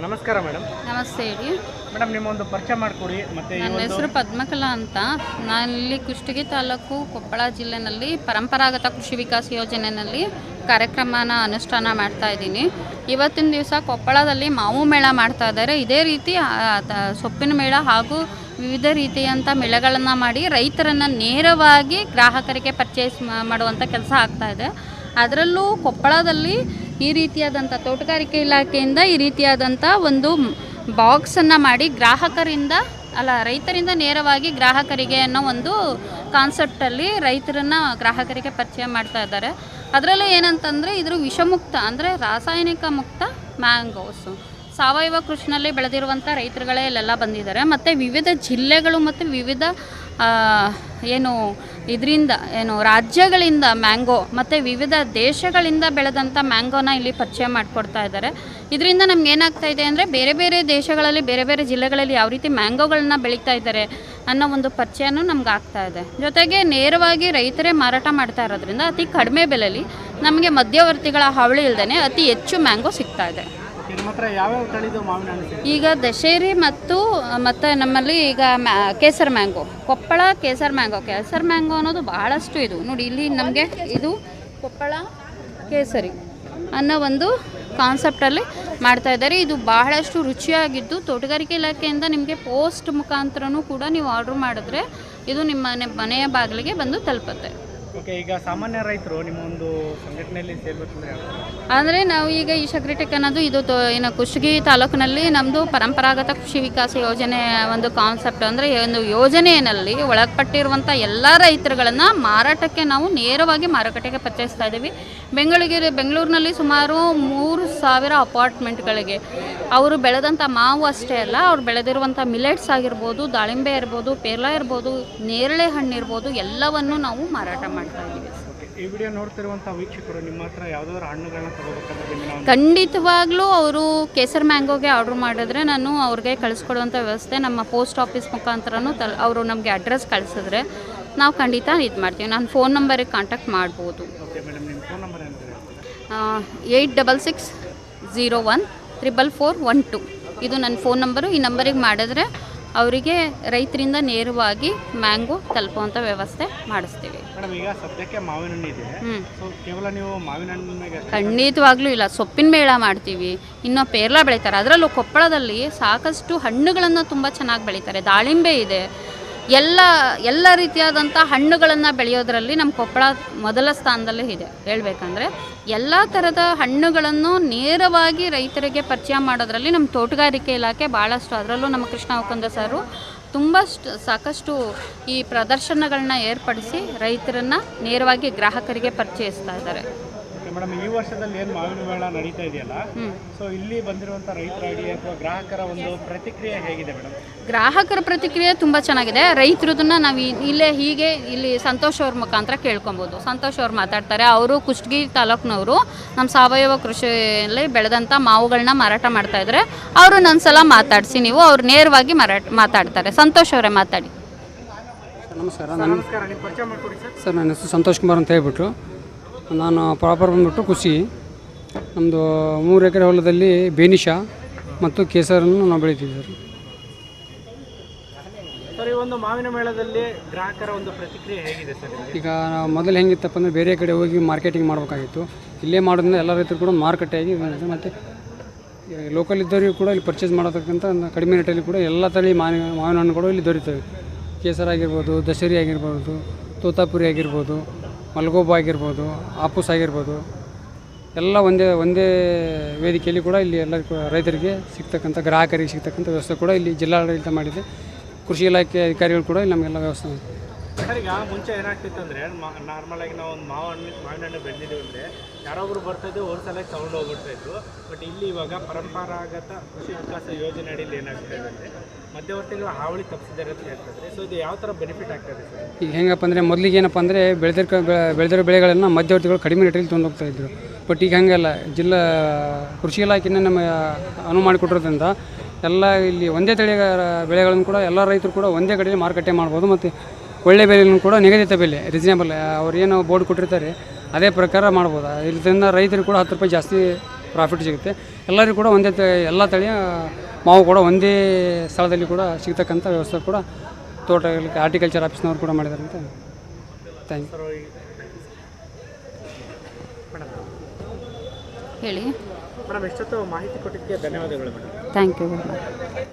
ನಮಸ್ಕಾರ ಮೇಡಮ್. ನಮಸ್ತೆ ಹೇಳಿ ಮೇಡಮ್, ನಿಮ್ಮ ಒಂದು ಪರಿಚಯ ಮಾಡಿಕೊಡಿ. ಮತ್ತು ನನ್ನ ಹೆಸರು ಪದ್ಮಕಲಾ ಅಂತ. ನಾನಿಲ್ಲಿ ಕುಷ್ಟಗಿ ತಾಲೂಕು ಕೊಪ್ಪಳ ಜಿಲ್ಲೆಯಲ್ಲಿ ಪರಂಪರಾಗತ ಕೃಷಿ ವಿಕಾಸ ಯೋಜನೆಯಲ್ಲಿ ಕಾರ್ಯಕ್ರಮನ ಅನುಷ್ಠಾನ ಮಾಡ್ತಾ ಇದ್ದೀನಿ. ಇವತ್ತಿನ ದಿವಸ ಕೊಪ್ಪಳದಲ್ಲಿ ಮಾವು ಮೇಳ ಮಾಡ್ತಾ ಇದ್ದಾರೆ. ಇದೇ ರೀತಿ ಸೊಪ್ಪಿನ ಮೇಳ ಹಾಗೂ ವಿವಿಧ ರೀತಿಯಂಥ ಮೇಳಗಳನ್ನು ಮಾಡಿ ರೈತರನ್ನು ನೇರವಾಗಿ ಗ್ರಾಹಕರಿಗೆ ಪರ್ಚೇಸ್ ಮಾಡುವಂಥ ಕೆಲಸ ಆಗ್ತಾಯಿದೆ. ಅದರಲ್ಲೂ ಕೊಪ್ಪಳದಲ್ಲಿ ಈ ರೀತಿಯಾದಂಥ ತೋಟಗಾರಿಕೆ ಇಲಾಖೆಯಿಂದ ಈ ರೀತಿಯಾದಂಥ ಒಂದು ಬಾಕ್ಸನ್ನು ಮಾಡಿ ರೈತರಿಂದ ನೇರವಾಗಿ ಗ್ರಾಹಕರಿಗೆ ಅನ್ನೋ ಒಂದು ಕಾನ್ಸೆಪ್ಟಲ್ಲಿ ರೈತರನ್ನು ಗ್ರಾಹಕರಿಗೆ ಪರಿಚಯ ಮಾಡ್ತಾ ಇದ್ದಾರೆ. ಅದರಲ್ಲೂ ಏನಂತಂದರೆ ಇದ್ರ ವಿಷಮುಕ್ತ ಅಂದರೆ ರಾಸಾಯನಿಕ ಮುಕ್ತ ಮ್ಯಾಂಗೋಸು ಸಾವಯವ ಕೃಷಿನಲ್ಲಿ ಬೆಳೆದಿರುವಂಥ ರೈತರುಗಳೇ ಇಲ್ಲೆಲ್ಲ ಬಂದಿದ್ದಾರೆ. ಮತ್ತು ವಿವಿಧ ಜಿಲ್ಲೆಗಳು ಮತ್ತು ವಿವಿಧ ರಾಜ್ಯಗಳಿಂದ ಮ್ಯಾಂಗೋ ಮತ್ತು ವಿವಿಧ ದೇಶಗಳಿಂದ ಬೆಳೆದಂಥ ಮ್ಯಾಂಗೋನ ಇಲ್ಲಿ ಪರಿಚಯ ಮಾಡಿಕೊಡ್ತಾ ಇದ್ದಾರೆ. ಇದರಿಂದ ನಮ್ಗೆ ಏನಾಗ್ತಾ ಇದೆ ಅಂದರೆ ಬೇರೆ ಬೇರೆ ದೇಶಗಳಲ್ಲಿ ಬೇರೆ ಬೇರೆ ಜಿಲ್ಲೆಗಳಲ್ಲಿ ಯಾವ ರೀತಿ ಮ್ಯಾಂಗೋಗಳನ್ನ ಬೆಳೀತಾ ಇದ್ದಾರೆ ಅನ್ನೋ ಒಂದು ಪರಿಚಯನೂ ನಮ್ಗೆ ಆಗ್ತಾ ಇದೆ. ಜೊತೆಗೆ ನೇರವಾಗಿ ರೈತರೇ ಮಾರಾಟ ಮಾಡ್ತಾ ಇರೋದ್ರಿಂದ ಅತಿ ಕಡಿಮೆ ಬೆಲೆಯಲ್ಲಿ ನಮಗೆ ಮಧ್ಯವರ್ತಿಗಳ ಹಾವಳಿ ಇಲ್ಲದೇ ಅತಿ ಹೆಚ್ಚು ಮ್ಯಾಂಗೋ ಸಿಗ್ತಾ ಇದೆ. ಈಗ ದಶೇರಿ ಮತ್ತು ನಮ್ಮಲ್ಲಿ ಈಗ ಕೇಸರ್ ಮ್ಯಾಂಗೋ, ಕೊಪ್ಪಳ ಕೇಸರ್ ಮ್ಯಾಂಗೋ ಅನ್ನೋದು ಬಹಳಷ್ಟು ಇದು ನೋಡಿ. ಇಲ್ಲಿ ನಮಗೆ ಇದು ಕೊಪ್ಪಳ ಕೇಸರಿ ಅನ್ನೋ ಒಂದು ಕಾನ್ಸೆಪ್ಟಲ್ಲಿ ಮಾಡ್ತಾ ಇದ್ದಾರೆ. ಇದು ಬಹಳಷ್ಟು ರುಚಿಯಾಗಿದ್ದು ತೋಟಗಾರಿಕೆ ಇಲಾಖೆಯಿಂದ ನಿಮಗೆ ಪೋಸ್ಟ್ ಮುಖಾಂತರನೂ ಕೂಡ ನೀವು ಆರ್ಡ್ರ್ ಮಾಡಿದ್ರೆ ಇದು ನಿಮ್ಮ ಮನೆಯ ಬಾಗಿಲಿಗೆ ಬಂದು ತಲುಪುತ್ತೆ. ಓಕೆ, ಈಗ ಸಾಮಾನ್ಯ ರೈತರು ನಿಮ್ಮ ಒಂದು ಸಂಘಟನೆಯಲ್ಲಿ ಸೇರ್ಬೇಕಂದ್ರೆ ಅಂದರೆ ನಾವು ಈಗ ಈ ಶಕ್ರಿಟೆಕ್ ಅನ್ನೋದು ಇದು ಕುಷ್ಟಗಿ ತಾಲೂಕಿನಲ್ಲಿ ನಮ್ಮದು ಪರಂಪರಾಗತ ಕೃಷಿ ವಿಕಾಸ ಯೋಜನೆ ಒಂದು ಕಾನ್ಸೆಪ್ಟ್. ಅಂದರೆ ಒಂದು ಯೋಜನೆಯಲ್ಲಿ ಒಳಪಟ್ಟಿರುವಂಥ ಎಲ್ಲ ರೈತರುಗಳನ್ನು ಮಾರಾಟಕ್ಕೆ ನಾವು ನೇರವಾಗಿ ಮಾರುಕಟ್ಟೆಗೆ ಪರಿಚಯಿಸ್ತಾ ಇದ್ದೀವಿ. ಬೆಂಗಳೂರಿನಲ್ಲಿ ಸುಮಾರು 3,000 ಅಪಾರ್ಟ್ಮೆಂಟ್ಗಳಿಗೆ ಅವರು ಬೆಳೆದಂಥ ಮಾವು ಅಷ್ಟೇ ಅಲ್ಲ, ಅವ್ರು ಬೆಳೆದಿರುವಂಥ ಮಿಲೆಟ್ಸ್ ಆಗಿರ್ಬೋದು, ದಾಳಿಂಬೆ ಇರ್ಬೋದು, ಪೇರ್ಲ ಇರ್ಬೋದು, ನೇರಳೆ ಹಣ್ಣು ಇರ್ಬೋದು, ಎಲ್ಲವನ್ನು ನಾವು ಮಾರಾಟ ಮಾಡ್ತಾ ಇದ್ದೀವಿ. ಈ ವಿಡಿಯೋ ನೋಡ್ತಿರುವಂಥ ವೀಕ್ಷಕರು ನಿಮ್ಮ ಹತ್ರ ಯಾವುದಾದ್ರು ಹಣ್ಣುಗಳನ್ನ ತಗೋಬೇಕಾದ್ರೆ ಖಂಡಿತವಾಗ್ಲೂ ಅವರು ಕೇಸರ್ ಮ್ಯಾಂಗೋಗೆ ಆರ್ಡ್ರ್ ಮಾಡಿದ್ರೆ ನಾನು ಅವ್ರಿಗೆ ಕಳಿಸ್ಕೊಡುವಂಥ ವ್ಯವಸ್ಥೆ ನಮ್ಮ ಪೋಸ್ಟ್ ಆಫೀಸ್ ಮುಖಾಂತರನೂ ಅವರು ನಮಗೆ ಅಡ್ರೆಸ್ ಕಳಿಸಿದ್ರೆ ನಾವು ಖಂಡಿತ ಇದು ಮಾಡ್ತೀವಿ. ನಾನು ಫೋನ್ ನಂಬರಿಗೆ ಕಾಂಟ್ಯಾಕ್ಟ್ ಮಾಡ್ಬೋದು. 8660144412 ಇದು ನನ್ನ ಫೋನ್ ನಂಬರು. ಈ ನಂಬರಿಗೆ ಮಾಡಿದ್ರೆ ಅವರಿಗೆ ರೈತರಿಂದ ನೇರವಾಗಿ ಮ್ಯಾಂಗೋ ತಲುಪುವಂಥ ವ್ಯವಸ್ಥೆ ಮಾಡಿಸ್ತೀವಿ. ಈಗ ಸದ್ಯಕ್ಕೆ ಮಾವಿನ ಹಣ್ಣು ಇದೆ, ಕೇವಲ ನೀವು ಮಾವಿನ ಹಣ್ಣಿಗೆ ಖಂಡಿತವಾಗ್ಲೂ ಇಲ್ಲ, ಸೊಪ್ಪಿನ ಮೇಳ ಮಾಡ್ತೀವಿ. ಇನ್ನು ಪೇರ್ಲ ಬೆಳೀತಾರೆ. ಅದರಲ್ಲೂ ಕೊಪ್ಪಳದಲ್ಲಿ ಸಾಕಷ್ಟು ಹಣ್ಣುಗಳನ್ನು ತುಂಬ ಚೆನ್ನಾಗಿ ಬೆಳೀತಾರೆ. ದಾಳಿಂಬೆ ಇದೆ. ಎಲ್ಲ ರೀತಿಯಾದಂಥ ಹಣ್ಣುಗಳನ್ನು ಬೆಳೆಯೋದ್ರಲ್ಲಿ ನಮ್ಮ ಕೊಪ್ಪಳ ಮೊದಲ ಸ್ಥಾನದಲ್ಲೇ ಇದೆ. ಹೇಳ್ಬೇಕಂದ್ರೆ ಎಲ್ಲ ಥರದ ಹಣ್ಣುಗಳನ್ನು ನೇರವಾಗಿ ರೈತರಿಗೆ ಪರಿಚಯ ಮಾಡೋದ್ರಲ್ಲಿ ನಮ್ಮ ತೋಟಗಾರಿಕೆ ಇಲಾಖೆ ಭಾಳಷ್ಟು, ಅದರಲ್ಲೂ ನಮ್ಮ ಕೃಷ್ಣ ಒಕ್ಕಂದ ಸರು ಸಾಕಷ್ಟು ಈ ಪ್ರದರ್ಶನಗಳನ್ನ ಏರ್ಪಡಿಸಿ ರೈತರನ್ನು ನೇರವಾಗಿ ಗ್ರಾಹಕರಿಗೆ ಪರಿಚಯಿಸ್ತಾ ಇದ್ದಾರೆ. ಮೇಡಮ್, ಈ ವರ್ಷದಲ್ಲಿ ಏನು ಮಾವಿನ ಮೇಳ ನಡೀತಾ ಇದೆಯಲ್ಲ, ಸೊ ಇಲ್ಲಿ ಬಂದಿರುವಂಥ ರೈತರ ಐಡಿಯಾ ಅಥವಾ ಗ್ರಾಹಕರ ಒಂದು ಪ್ರತಿಕ್ರಿಯೆ ಹೇಗಿದೆ ಮೇಡಮ್? ಗ್ರಾಹಕರ ಪ್ರತಿಕ್ರಿಯೆ ತುಂಬ ಚೆನ್ನಾಗಿದೆ. ರೈತರದನ್ನು ನಾವು ಇಲ್ಲಿ ಸಂತೋಷ್ ಅವ್ರ ಮುಖಾಂತರ ಕೇಳ್ಕೊಬೋದು. ಸಂತೋಷ್ ಅವ್ರು ಮಾತಾಡ್ತಾರೆ. ಅವರು ಕುಷ್ಟಗಿ ತಾಲೂಕಿನವರು, ನಮ್ಮ ಸಾವಯವ ಕೃಷಿಯಲ್ಲಿ ಬೆಳೆದಂಥ ಮಾವುಗಳನ್ನ ಮಾರಾಟ ಮಾಡ್ತಾ ಇದ್ದಾರೆ. ಅವರು ಒಂದ್ಸಲ ಮಾತಾಡಿಸಿ, ನೀವು ಅವ್ರು ನೇರವಾಗಿ ಮಾತಾಡ್ತಾರೆ. ಸಂತೋಷ್ ಅವರೇ ಮಾತಾಡಿ. ನಮಸ್ಕಾರ, ನಿಮ್ಮ ಪರಿಚಯ ಮಾಡಿಕೊಡಿ ಸರ್. ನನ್ನ ಹೆಸರು ಸಂತೋಷ್ ಕುಮಾರ್ ಅಂತ ಹೇಳ್ಬಿಟ್ಟು, ನಾನು ಪ್ರಾಪರ್ ಬಂದುಬಿಟ್ಟು ಖುಷಿ. ನಮ್ಮದು 3 ಎಕರೆ ಹೊಲದಲ್ಲಿ ಬೇನಿಷಾ ಮತ್ತು ಕೇಸರನ್ನು ನಾವು ಬೆಳಿತೀವಿ ಸರ್. ಈ ಒಂದು ಮಾವಿನ ಮೇಳದಲ್ಲಿ ಗ್ರಾಹಕರ ಒಂದು ಪ್ರತಿಕ್ರಿಯೆ ಹೇಗಿದೆ ಸರ್? ಈಗ ಮೊದಲು ಹೆಂಗಿತ್ತಪ್ಪ ಅಂದರೆ ಬೇರೆ ಕಡೆ ಹೋಗಿ ಮಾರ್ಕೆಟಿಂಗ್ ಮಾಡಬೇಕಾಗಿತ್ತು. ಇಲ್ಲೇ ಮಾಡೋದ್ರಿಂದ ಎಲ್ಲ ರೈತರು ಕೂಡ ಮಾರುಕಟ್ಟೆಯಾಗಿ ಮತ್ತು ಲೋಕಲ್ ಇದ್ದವರಿಗೂ ಕೂಡ ಇಲ್ಲಿ ಪರ್ಚೇಸ್ ಮಾಡೋದಕ್ಕಂತ ಕಡಿಮೆ ರೇಟಲ್ಲಿ ಕೂಡ ಎಲ್ಲ ತಳಿ ಮಾವಿನ ಹಣ್ಣುಗಳು ಇಲ್ಲಿ ದೊರೀತವೆ. ಕೇಸರ ಆಗಿರ್ಬೋದು, ದಶೇರಿ ಆಗಿರ್ಬೋದು, ತೋತಾಪುರಿ ಆಗಿರ್ಬೋದು, ಮಲ್ಗೋಬಾ ಆಗಿರ್ಬೋದು, ಆಪೂಸ್ ಆಗಿರ್ಬೋದು, ಎಲ್ಲ ಒಂದೇ ವೇದಿಕೆಯಲ್ಲಿ ಕೂಡ ಇಲ್ಲಿ ಎಲ್ಲ ರೈತರಿಗೆ ಸಿಗ್ತಕ್ಕಂಥ, ಗ್ರಾಹಕರಿಗೆ ಸಿಗ್ತಕ್ಕಂಥ ವ್ಯವಸ್ಥೆ ಕೂಡ ಇಲ್ಲಿ ಜಿಲ್ಲಾಡಳಿತ ಮಾಡಿದೆ. ಕೃಷಿ ಇಲಾಖೆ ಅಧಿಕಾರಿಗಳು ಕೂಡ ಇಲ್ಲಿ ನಮಗೆಲ್ಲ ವ್ಯವಸ್ಥೆ ಮಾಡಿದೆ. ಸರ್, ಈಗ ಮುಂಚೆ ಏನಾಗ್ತಿತ್ತು ಅಂದರೆ ನಾರ್ಮಲಾಗಿ ನಾವು ಒಂದು ಮಾವಿನ ಹಣ್ಣು ಬೆಳೆದಿದ್ದೀವಿ ಅಂದರೆ ಯಾರೊಬ್ಬರು ಬರ್ತಾಯಿದ್ದು ಒಂದು ಸಲ ತಗೊಂಡು ಹೋಗ್ಬಿಡ್ತಾಯಿದ್ರು. ಬಟ್ ಇಲ್ಲಿ ಇವಾಗ ಪರಂಪರಾಗತ ಕೃಷಿ ವಿಕಾಸ ಯೋಜನೆ ಅಡಿಯಲ್ಲಿ ಏನಾಗ್ತಾ ಇದೆ ಅಂದರೆ ಮಧ್ಯವರ್ತಿಗಳ ಹಾವಳಿ ತಪ್ಪಿಸಿದ್ದಾರೆ ಅಂತ ಹೇಳ್ತಾರೆ. ಸೊ ಇದು ಯಾವ ಥರ ಬೆನಿಫಿಟ್ ಆಗ್ತದೆ ಸರ್? ಈಗ ಹೆಂಗಪ್ಪ ಅಂದರೆ ಮೊದಲಿಗೆ ಏನಪ್ಪ ಅಂದರೆ ಬೆಳೆದಿರೋ ಬೆಳೆಗಳನ್ನು ಮಧ್ಯವರ್ತಿಗಳು ಕಡಿಮೆ ರೇಟಲ್ಲಿ ತೊಗೊಂಡು ಹೋಗ್ತಾಯಿದ್ರು. ಬಟ್ ಈಗ ಹಾಗೆಲ್ಲ ಕೃಷಿ ಇಲಾಖೆನೇ ನಮ್ಮ ಅನುವು ಮಾಡಿಕೊಟ್ಟಿರೋದ್ರಿಂದ ಎಲ್ಲ ಇಲ್ಲಿ ಒಂದೇ ತಳಿಯ ಬೆಳೆಗಳನ್ನು ಕೂಡ ಎಲ್ಲ ರೈತರು ಕೂಡ ಒಂದೇ ಕಡೆ ಮಾರುಕಟ್ಟೆ ಮಾಡ್ಬೋದು. ಮತ್ತು ಒಳ್ಳೆ ಬೆಲೆಯನ್ನು ಕೂಡ ನಿಗದಿತ ಬೆಲೆ ರೀಸನೇಬಲ್ ಅವ್ರು ಏನು ಬೋರ್ಡ್ ಕೊಟ್ಟಿರ್ತಾರೆ ಅದೇ ಪ್ರಕಾರ ಮಾಡ್ಬೋದು. ಇದರಿಂದ ರೈತರು ಕೂಡ 10 ರೂಪಾಯಿ ಜಾಸ್ತಿ ಪ್ರಾಫಿಟ್ ಸಿಗುತ್ತೆ. ಎಲ್ಲರಿಗೂ ಕೂಡ ಒಂದೇ ಎಲ್ಲ ತಳಿಯ ಮಾವು ಕೂಡ ಒಂದೇ ಸ್ಥಳದಲ್ಲಿ ಕೂಡ ಸಿಗ್ತಕ್ಕಂಥ ವ್ಯವಸ್ಥೆ ಕೂಡ ತೋಟಗಾರಿಕೆ ಹಾರ್ಟಿಕಲ್ಚರ್ ಆಫೀಸ್ನವ್ರು ಕೂಡ ಮಾಡಿದ್ದಾರೆ ಅಂತ. Thank you. ಹೇಳಿ ಮೇಡಮ್, ಎಷ್ಟೊತ್ತು ಮಾಹಿತಿ ಕೊಟ್ಟಿದ್ದಕ್ಕೆ ಧನ್ಯವಾದಗಳು madam. Thank you very much.